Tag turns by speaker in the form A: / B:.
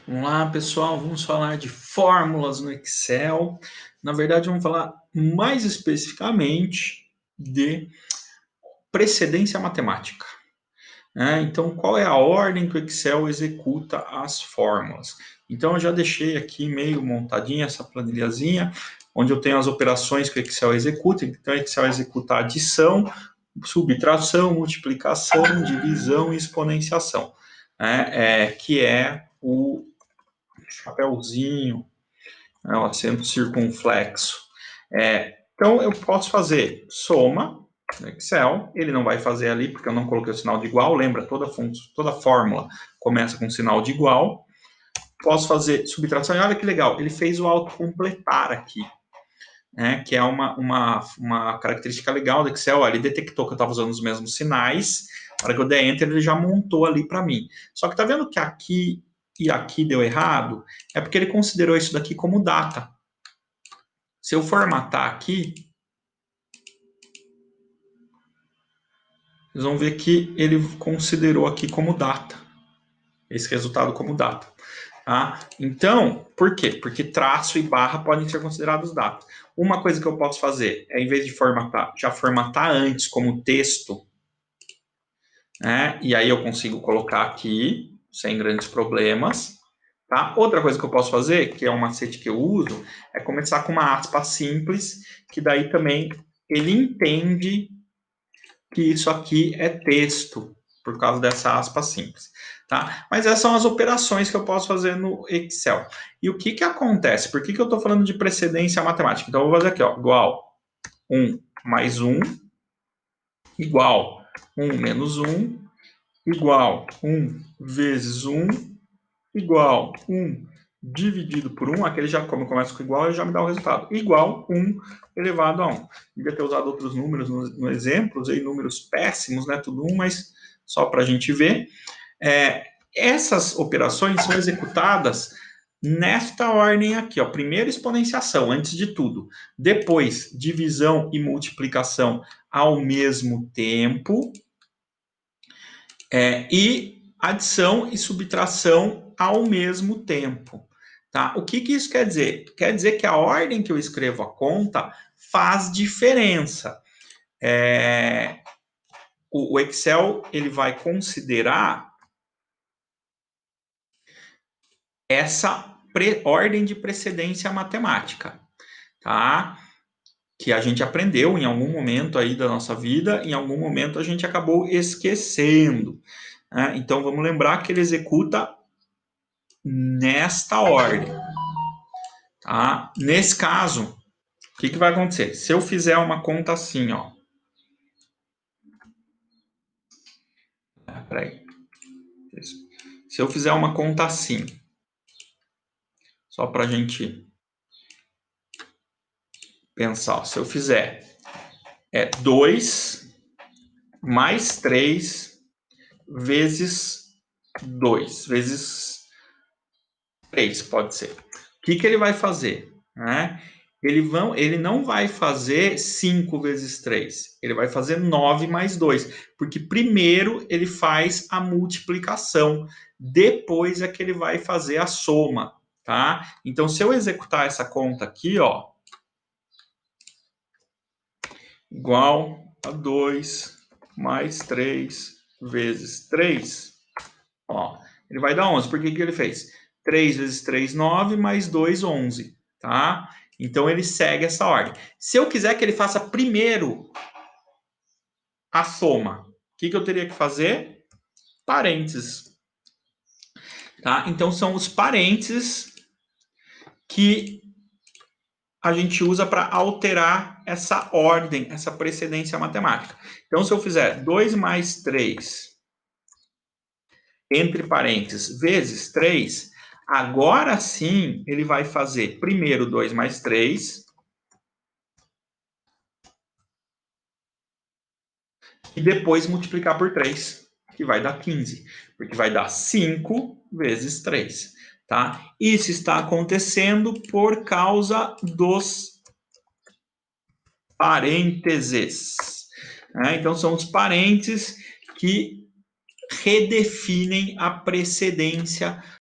A: Vamos lá, pessoal, vamos falar de fórmulas no Excel. Na verdade, vamos falar mais especificamente de precedência matemática. Então, qual é a ordem que o Excel executa as fórmulas? Então, eu já deixei aqui meio montadinha essa planilhazinha, onde eu tenho as operações que o Excel executa. Então, o Excel executa adição, subtração, multiplicação, divisão e exponenciação, que é o chapéuzinho, o acento circunflexo. Então, eu posso fazer soma no Excel, ele não vai fazer ali, porque eu não coloquei o sinal de igual, lembra, toda fórmula começa com sinal de igual. Posso fazer subtração, e olha que legal, ele fez o autocompletar aqui, que é uma característica legal do Excel. Ele detectou que eu estava usando os mesmos sinais, na hora que eu der Enter, ele já montou ali para mim. Só que tá vendo que aqui e aqui deu errado? É porque ele considerou isso daqui como data. Se eu formatar aqui, vocês vão ver que ele considerou aqui como data, esse resultado como data. Tá? Então, por quê? Porque traço e barra podem ser considerados datas. Uma coisa que eu posso fazer é, em vez de formatar, já formatar antes como texto, e aí eu consigo colocar aqui, sem grandes problemas. Tá? Outra coisa que eu posso fazer, que é um macete que eu uso, é começar com uma aspa simples, que daí também ele entende que isso aqui é texto, por causa dessa aspa simples. Tá? Mas essas são as operações que eu posso fazer no Excel. E o que acontece? Por que eu estou falando de precedência matemática? Então, eu vou fazer aqui, ó, igual 1 mais 1, igual 1 menos 1, igual 1 vezes 1, igual 1 dividido por 1, aquele já, como eu começo com igual, ele já me dá o resultado. Igual 1 elevado a 1. Devia ter usado outros números no exemplo, usei números péssimos, né, tudo 1, mas só para a gente ver. Essas operações são executadas nesta ordem aqui, ó. Primeiro exponenciação, antes de tudo. Depois, divisão e multiplicação ao mesmo tempo. E adição e subtração ao mesmo tempo. Tá? O que isso quer dizer? Quer dizer que a ordem que eu escrevo a conta faz diferença. O Excel ele vai considerar essa ordem de precedência matemática, tá? Que a gente aprendeu em algum momento aí da nossa vida, em algum momento a gente acabou esquecendo. Então, vamos lembrar que ele executa nesta ordem. Tá? Nesse caso, o que vai acontecer? Se eu fizer uma conta assim, ó. Peraí. Se eu fizer uma conta assim, só para a gente pensar, ó, se eu fizer 2 mais 3 vezes 2, vezes 3, pode ser. O que ele vai fazer? Ele não vai fazer 5 vezes 3, ele vai fazer 9 mais 2, porque primeiro ele faz a multiplicação, depois é que ele vai fazer a soma, tá? Então, se eu executar essa conta aqui, ó, igual a 2 mais 3 vezes 3, ó, ele vai dar 11. Por que ele fez? 3 vezes 3, 9, mais 2, 11, tá? Então, ele segue essa ordem. Se eu quiser que ele faça primeiro a soma, o que eu teria que fazer? Parênteses. Tá? Então, são os parênteses que a gente usa para alterar essa ordem, essa precedência matemática. Então, se eu fizer 2 mais 3, entre parênteses, vezes 3, agora sim ele vai fazer primeiro 2 mais 3, e depois multiplicar por 3, que vai dar 15, porque vai dar 5 vezes 3. Tá? Isso está acontecendo por causa dos parênteses. Então, são os parênteses que redefinem a precedência